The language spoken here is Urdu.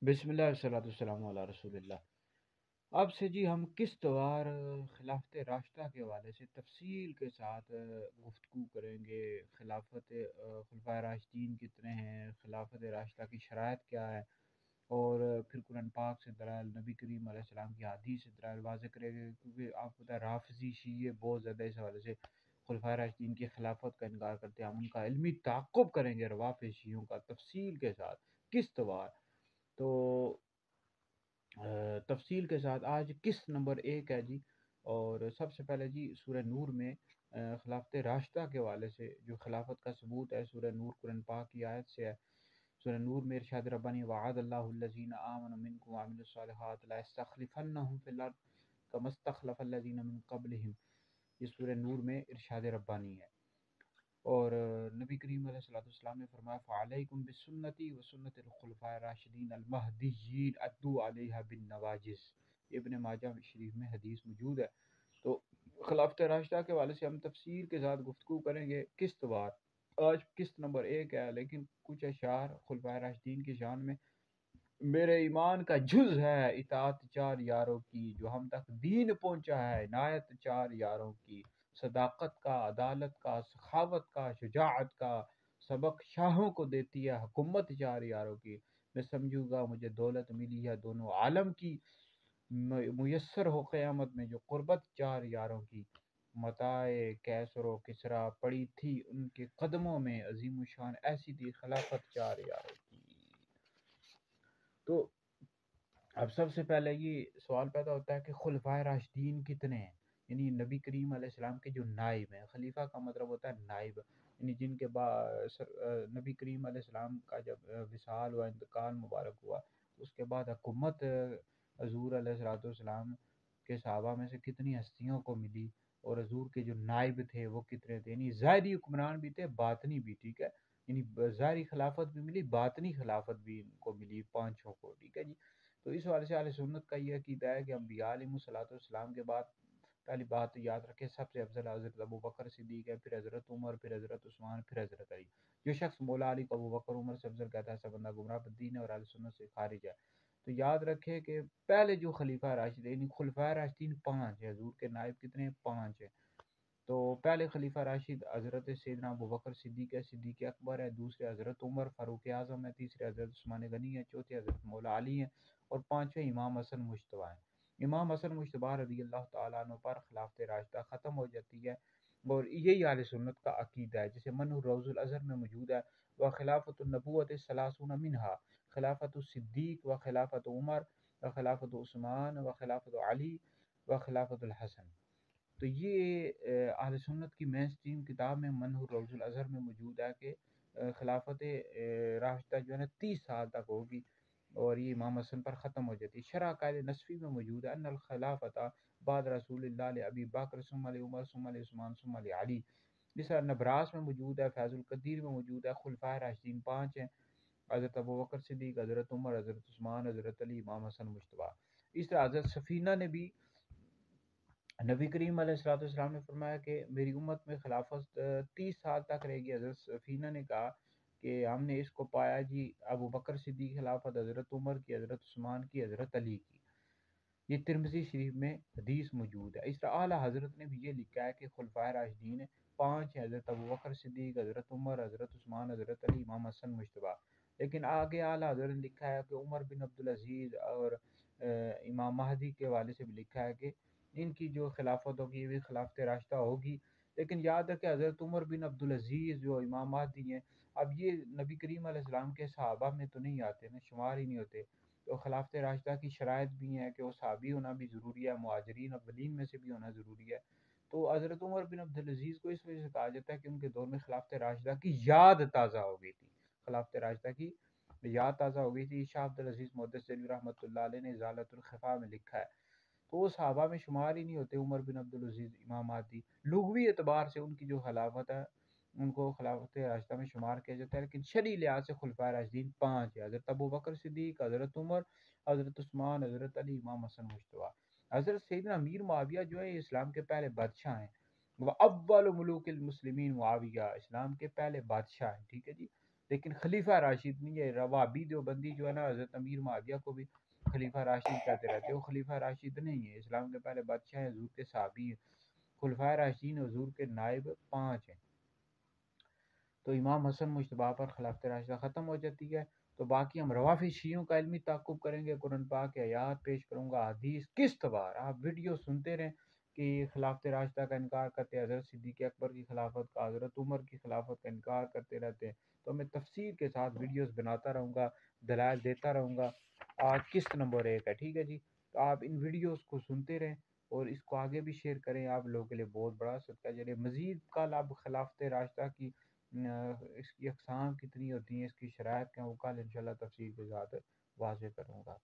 بسم اللہ والصلاۃ والسلام علی رسول اللہ۔ اب سے جی ہم قسط وار خلافت راشدہ کے حوالے سے تفصیل کے ساتھ گفتگو کریں گے۔ خلفائے راشدین کتنے ہیں، خلافت راشدہ کی شرائط کیا ہے، اور پھر قرآن پاک سے دلائل، نبی کریم علیہ السلام کی حدیث سے دلائل واضح کریں گے، کیونکہ آپ کو پتہ ہے رافضی شیعہ بہت زیادہ اس حوالے سے خلفائے راشدین کی خلافت کا انکار کرتے ہیں۔ ہم ان کا علمی تعاقب کریں گے روافض شیعوں کا تفصیل کے ساتھ قسط وار۔ تو تفصیل کے ساتھ آج قسط نمبر 1 ہے جی، اور سب سے پہلے جی سورہ نور میں خلافت راشدہ کے حوالے سے جو خلافت کا ثبوت ہے، سورہ نور قرآن پاک کی آیت سے ہے۔ سورہ نور میں ارشاد ربانی وعد اللہ الذین آمنوا منکم وعملوا الصالحات لا یستخلفنہم فی الارض کما استخلف الذین من قبلہم، یہ سورہ نور میں ارشاد ربانی ہے۔ اور نبی کریم علیہ الصلوۃ والسلام نے فرمایا فعلیکم بسنتی و سنت الخلفاء الراشدین المہدیین عدوا علیہا بالنواجذ، ابن ماجہ شریف میں حدیث موجود ہے۔ تو خلافت راشدہ کے حوالے سے ہم تفصیل کے ساتھ گفتگو کریں گے قسط وار۔ آج قسط نمبر 1 ہے، لیکن کچھ اشعار خلفائے راشدین کی شان میں: میرے ایمان کا جز ہے اطاعت چار یاروں کی، جو ہم تک دین پہنچا ہے عنایت چار یاروں کی، صداقت کا، عدالت کا، سخاوت کا، شجاعت کا سبق شاہوں کو دیتی ہے حکومت چار یاروں کی۔ میں سمجھوں گا مجھے دولت ملی ہے دونوں عالم کی، میسر ہو قیامت میں جو قربت چار یاروں کی، متاع کیسر و کسریٰ پڑی تھی ان کے قدموں میں، عظیم الشان ایسی تھی خلافت چار یاروں کی۔ تو اب سب سے پہلے یہ سوال پیدا ہوتا ہے کہ خلفائے راشدین کتنے ہیں؟ یعنی نبی کریم علیہ السلام کے جو نائب ہیں، خلیفہ کا مطلب ہوتا ہے نائب، یعنی جن کے بعد نبی کریم علیہ السلام کا جب وصال ہوا، انتقال مبارک ہوا، اس کے بعد حکومت حضور علیہ الصلوۃ والسلام کے صحابہ میں سے کتنی ہستیوں کو ملی، اور حضور کے جو نائب تھے وہ کتنے تھے؟ یعنی ظاہری حکمران بھی تھے، باطنی بھی، ٹھیک ہے، یعنی ظاہری خلافت بھی ملی، باطنی خلافت بھی ان کو ملی، پانچوں کو، ٹھیک ہے جی۔ تو اس حوالے سے اہل سنت کا یہ عقیدہ ہے کہ انبیاء علیہ الصلوۃ والسلام کے بعد پہلی بات تو یاد رکھے سب سے افضل حضرت ابو بکر صدیق ہے، پھر حضرت عمر، پھر حضرت عثمان، پھر حضرت علی۔ جو شخص مولا علی کو ابو بکر عمر سے افضل کہتا ہے ایسا بندہ گمراہ بدین ہے اور اہل سنت سے خارج ہے۔ تو یاد رکھے کہ پہلے جو خلیفہ راشدین، یعنی خلفائے راشدین 5 ہیں، حضور کے نائب کتنے ہیں؟ 5 ہیں۔ تو پہلے خلیفہ راشد حضرت سیدنا ابوبکر صدیق ہے، صدیق اکبر ہے، دوسرے حضرت عمر فاروق اعظم ہے، تیسرے حضرت عثمان غنی ہے، چوتھے حضرت مولا علی ہیں، اور پانچویں امام حسن مجتبیٰ ہیں۔ امام حسن مجتبیٰ رضی اللہ تعالیٰ عنہ پر خلافت راشدہ ختم ہو جاتی ہے، اور یہی اہل سنت کا عقیدہ ہے، جسے منہ روض الازہر میں موجود ہے وہ خلافت النبوت ثلاثون منہا، خلافت الصدیق و خلافت عمر و خلافت عثمان و خلافت علی و خلافت الحسن۔ تو یہ اہل سنت کی مین اسٹریم کتاب میں منہ روض الازہر میں موجود ہے کہ خلافت راشدہ جو ہے نا 30 سال تک ہوگی، اور یہ امام حسن پر ختم ہو جاتی ہے۔ شرح قائد نصفی میں موجود ہے ان الخلافت بعد رسول اللہ علیہ ابی بکر ثم علی عمر ثم علی عثمان ثم علی علی۔ جس طرح نبراس میں موجود ہے، فیض القدیر میں موجود ہے، خلفائے راشدین 5 ہیں: حضرت ابوبکر صدیق، حضرت عمر، حضرت عثمان، حضرت علی، امام حسن مجتبیٰ۔ اس طرح حضرت سفینہ نے بھی نبی کریم علیہ الصلوۃ والسلام نے فرمایا کہ میری امت میں خلافت 30 سال تک رہے گی۔ حضرت سفینہ نے کہا کہ ہم نے اس کو پایا جی ابو بکر صدیق خلافت، حضرت عمر کی، حضرت عثمان کی، حضرت علی کی۔ یہ ترمذی شریف میں حدیث موجود ہے۔ اس طرح اعلیٰ حضرت نے بھی یہ لکھا ہے کہ خلفائے راشدین 5 ہیں: حضرت ابو بکر صدیق، حضرت عمر، حضرت عثمان، حضرت علی، امام حسن مجتبیٰ۔ لیکن آگے اعلیٰ حضرت نے لکھا ہے کہ عمر بن عبدالعزیز اور امام مہدی کے حوالے سے بھی لکھا ہے کہ ان کی جو خلافت ہوگی یہ بھی خلافت راشدہ ہوگی۔ لیکن یاد رکھیں حضرت عمر بن عبدالعزیز جو امام مہدی ہیں، اب یہ نبی کریم علیہ السلام کے صحابہ میں تو نہیں آتے نا، شمار ہی نہیں ہوتے۔ تو خلافت راشدہ کی شرائط بھی ہیں کہ وہ صحابی ہونا بھی ضروری ہے، مہاجرین اولین میں سے بھی ہونا ضروری ہے۔ تو حضرت عمر بن عبدالعزیز کو اس وجہ سے کہا جاتا ہے کہ ان کے دور میں خلافت راشدہ کی یاد تازہ ہو گئی تھی، خلافت راشدہ کی یاد تازہ ہو گئی تھی۔ شاہ عبدالعزیز محدث دہلوی رحمۃ اللہ علیہ نے ازالۃ الخفا میں لکھا ہے۔ تو وہ صحابہ میں شمار ہی نہیں ہوتے عمر بن عبدالعزیز، امام مہدی۔ لغوی اعتبار سے ان کی جو خلافت ہے ان کو خلافت راشدہ میں شمار کیا جاتا ہے، لیکن شرعی لحاظ سے خلفائے راشدین 5 ہیں: حضرت ابو بکر صدیق، حضرت عمر، حضرت عثمان، حضرت علی، امام حسن مجتبیٰ۔ حضرت سیدنا امیر معاویہ جو ہے یہ اسلام کے پہلے بادشاہ ہیں، وہ اول ملوک المسلمین معاویہ، اسلام کے پہلے بادشاہ ہیں، ٹھیک ہے جی۔ لیکن خلیفہ راشد نہیں ہے. وہابی دیوبندی جو ہے نا حضرت امیر معاویہ کو بھی خلیفہ راشد کہتے رہتے ہیں. وہ خلیفہ راشد نہیں ہے. اسلام کے پہلے بادشاہ ہیں، حضور کے صحابی ہیں. خلفائے راشدین حضور کے نائب 5 ہیں. تو امام حسن مجتبیٰ پر خلافت راشدہ ختم ہو جاتی ہے. تو باقی ہم روافظ شیعوں کا علمی تعاقب کریں گے. قرآن پاک کے آیات پیش کروں گا، حدیث قسط وار آپ ویڈیو سنتے رہیں کہ خلافت راشدہ کا انکار کرتے ہیں، حضرت صدیق اکبر کی خلافت کا، حضرت عمر کی خلافت کا انکار کرتے رہتے ہیں. تو میں تفسیر کے ساتھ ویڈیوز بناتا رہوں گا، دلائل دیتا رہوں گا. آج قسط نمبر 1 ہے، ٹھیک ہے جی. تو آپ ان ویڈیوز کو سنتے رہیں اور اس کو آگے بھی شیئر کریں. آپ لوگوں کے لیے بہت بڑا صدقہ جاریہ. مزید کل اب خلافت راشدہ کی اس کی اقسام کتنی ہوتی ہیں، اس کی شرائط کیا ہیں، وہ کل انشاءاللہ تفصیل کے ساتھ واضح کروں گا.